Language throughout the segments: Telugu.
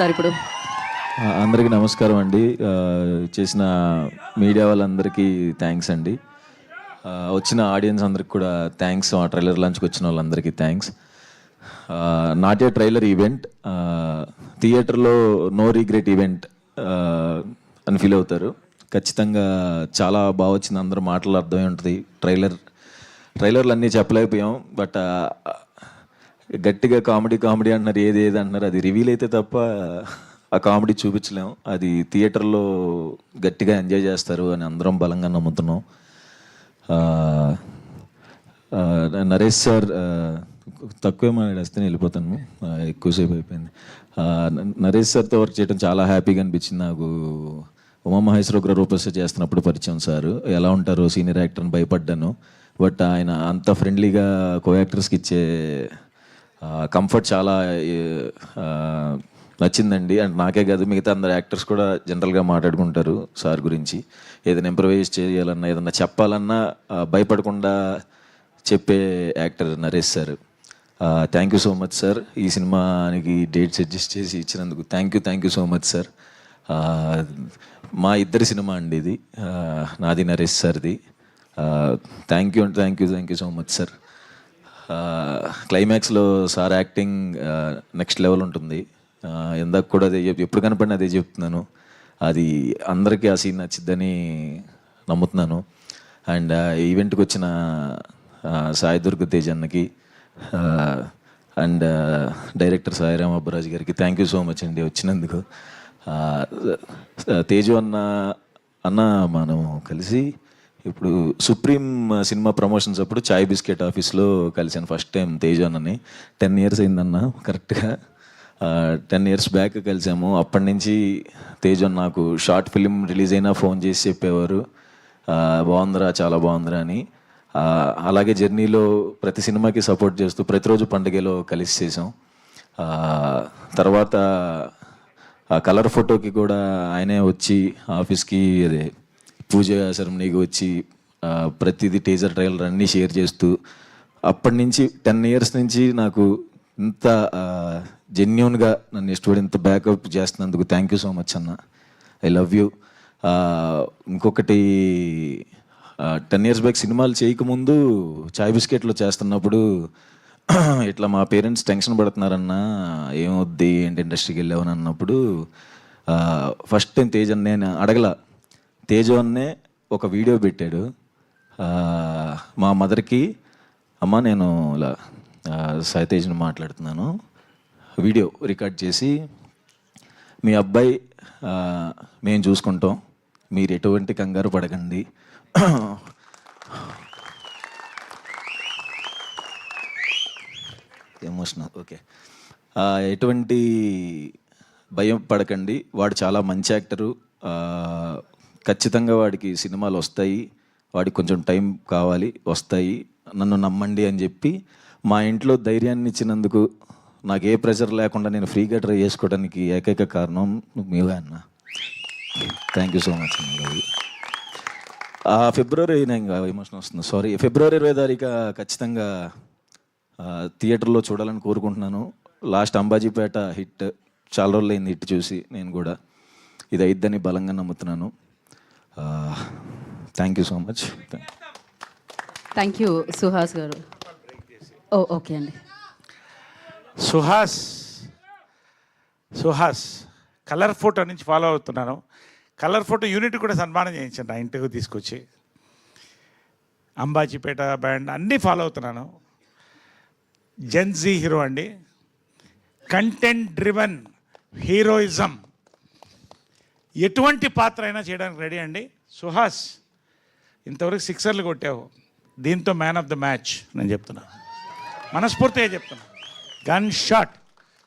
చెప్తారు ఇప్పుడు? అందరికీ నమస్కారం అండి. చేసిన మీడియా వాళ్ళందరికీ థ్యాంక్స్ అండి. వచ్చిన ఆడియన్స్ అందరికి కూడా థ్యాంక్స్. ఆ ట్రైలర్ లాంచ్కి వచ్చిన వాళ్ళందరికీ thanks. Not a trailer event, థియేటర్లో నో రిగ్రెట్ ఈవెంట్ అని ఫీల్ అవుతారు. ఖచ్చితంగా చాలా బాగా వచ్చింది. అందరూ మాటలు అర్థమై ఉంటుంది. ట్రైలర్లు అన్నీ చెప్పలేకపోయాం, బట్ గట్టిగా కామెడీ అంటున్నారు, ఏది అంటున్నారు, అది రివీల్ అయితే తప్ప ఆ కామెడీ చూపించలేము. అది థియేటర్లో గట్టిగా ఎంజాయ్ చేస్తారు అని అందరం బలంగా నమ్ముతున్నాం. నరేష్ సార్ తక్కువే మాట్లాడేస్తే వెళ్ళిపోతాను, ఎక్కువసేపు అయిపోయింది. నరేష్ సార్తో వర్క్ చేయడం చాలా హ్యాపీగా అనిపించింది నాకు. ఉమామహేశ్వర రూపస్ చేస్తున్నప్పుడు పరిచయం సార్, ఎలా ఉంటారో సీనియర్ యాక్టర్ని భయపడ్డాను. బట్ ఆయన అంత ఫ్రెండ్లీగా కో యాక్టర్స్కి ఇచ్చే కంఫర్ట్ చాలా నచ్చిందండి. అండ్ నాకే కాదు, మిగతా అందరు యాక్టర్స్ కూడా జనరల్గా మాట్లాడుకుంటారు సార్ గురించి. ఏదైనా ఇంప్రవైజ్ చేయాలన్నా, ఏదన్నా చెప్పాలన్నా భయపడకుండా చెప్పే actor Naresh sir. Thank you so much sir. ఈ సినిమానికి డేట్స్ అడ్జస్ట్ చేసి ఇచ్చినందుకు thank you so much sir. మా ఇద్దరి సినిమా అండి ఇది, నాది నరేష్ సార్ది. Thank you so much sir. క్లైమాక్స్లో సార్ యాక్టింగ్ నెక్స్ట్ లెవెల్ ఉంటుంది. ఇందాక కూడా అదే ఎప్పుడు కనపడినా అదే చెప్తున్నాను. అది అందరికీ ఆ సీన్ నచ్చిద్దని నమ్ముతున్నాను. అండ్ ఈవెంట్కి వచ్చిన సాయి దుర్గ తేజ్ అన్నకి అండ్ డైరెక్టర్ సాయిరామ్ అబ్బరాజ్ గారికి థ్యాంక్ యూ సో మచ్ అండి వచ్చినందుకు. తేజు అన్న మనం కలిసి ఇప్పుడు సుప్రీం సినిమా ప్రమోషన్స్ అప్పుడు చాయ్ బిస్కెట్ ఆఫీస్లో కలిసాను ఫస్ట్ టైం తేజు అన్నని. 10 years అయిందన్న, కరెక్ట్గా 10 years బ్యాక్ కలిసాము. అప్పటి నుంచి తేజు అన్న నాకు షార్ట్ ఫిలిం రిలీజ్ అయినా ఫోన్ చేసి చెప్పేవారు, బాగుందిరా, చాలా బాగుందిరా అని. అలాగే జర్నీలో ప్రతి సినిమాకి సపోర్ట్ చేస్తూ ప్రతిరోజు పండుగలో కలిసి చేసాం. తర్వాత ఆ కలర్ ఫోటోకి కూడా ఆయనే వచ్చి ఆఫీస్కి, అదే పూజ సెరమనీకి వచ్చి ప్రతిదీ టీజర్ ట్రైలర్ అన్నీ షేర్ చేస్తూ, అప్పటి నుంచి 10 years నుంచి నాకు ఇంత జెన్యూన్గా నన్ను ఇష్టపడి ఇంత బ్యాకప్ చేస్తున్నందుకు థ్యాంక్ యూ సో మచ్ అన్న. I love you. ఇంకొకటి, 10 years బ్యాక్ సినిమాలు చేయకముందు చాయ్ బిస్కెట్లో చేస్తున్నప్పుడు ఇట్లా మా పేరెంట్స్ టెన్షన్ పడుతున్నారన్నా, ఏమొద్ది ఏంటి ఇండస్ట్రీకి వెళ్ళావని అన్నప్పుడు ఫస్ట్ టైం తేజ్ అన్న, నేను అడగల, తేజు అన్నే ఒక వీడియో పెట్టాడు మా మదర్కి. అమ్మ నేను ఇలా సాయి తేజ్ని మాట్లాడుతున్నాను, వీడియో రికార్డ్ చేసి, మీ అబ్బాయి మేము చూసుకుంటాం, మీరు ఎటువంటి కంగారు పడకండి, ఎమోషనల్, ఓకే, ఎటువంటి భయం పడకండి, వాడు చాలా మంచి యాక్టరు, ఖచ్చితంగా వాడికి సినిమాలు వస్తాయి, వాడికి కొంచెం టైం కావాలి, వస్తాయి, నన్ను నమ్మండి అని చెప్పి మా ఇంట్లో ధైర్యాన్ని ఇచ్చినందుకు, నాకు ఏ ప్రెషర్ లేకుండా నేను ఫ్రీగా ట్రై చేసుకోవడానికి ఏకైక కారణం మీవే అన్న. థ్యాంక్ యూ సో మచ్ అన్న. ఫిబ్రవరి, ఇంకా ఎమోషన్ వస్తుంది, సారీ, February 20 ఖచ్చితంగా థియేటర్లో చూడాలని కోరుకుంటున్నాను. లాస్ట్ అంబాజీపేట హిట్, చాలా రోజులు అయింది హిట్ చూసి, నేను కూడా ఇది అయిద్దని బలంగా నమ్ముతున్నాను. Thank you so much. Thank you Suhas గారు. ఓకే అండి. సుహాస్ కలర్ ఫోటో నుంచి ఫాలో అవుతున్నాను. కలర్ ఫోటో యూనిట్ కూడా సన్మానం చేయించాను నా ఇంటికి తీసుకొచ్చి. అంబాజీపేట బ్యాండ్ అన్నీ ఫాలో అవుతున్నాను. జెన్జీ హీరో అండి, కంటెంట్ డ్రివెన్ హీరోయిజం, ఎటువంటి పాత్ర అయినా చేయడానికి రెడీ అండి. సుహాస్ ఇంతవరకు 6 కొట్టావు, దీంతో మ్యాన్ ఆఫ్ ద మ్యాచ్ నేను చెప్తున్నా, మనస్ఫూర్తిగా చెప్తున్నా. గన్ షాట్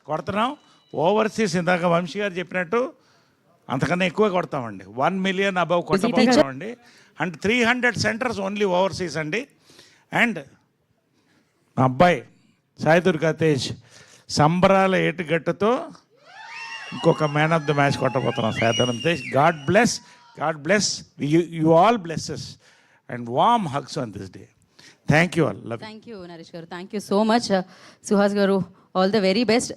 కొడుతున్నాం. ఓవర్సీస్ ఇందాక వంశీ గారు చెప్పినట్టు అంతకన్నా ఎక్కువ కొడతామండి. 1 million అబవ్ కొట్టబోతామండి. అండ్ 300 centers ఓన్లీ ఓవర్సీస్ అండి. అండ్ మా అబ్బాయి సాయి దుర్గా తేజ్ సంబరాల ఏటుగట్టుతో ఇంకొక మ్యాన్ ఆఫ్ ద మ్యాచ్ కొట్టబోతున్నాం. Sai Tej, god bless you all blesses and warm hugs on this day. Thank you all. Thank you Naresh గారు, thank you so much. Suhas గారు, ఆల్ ద వెరీ బెస్ట్.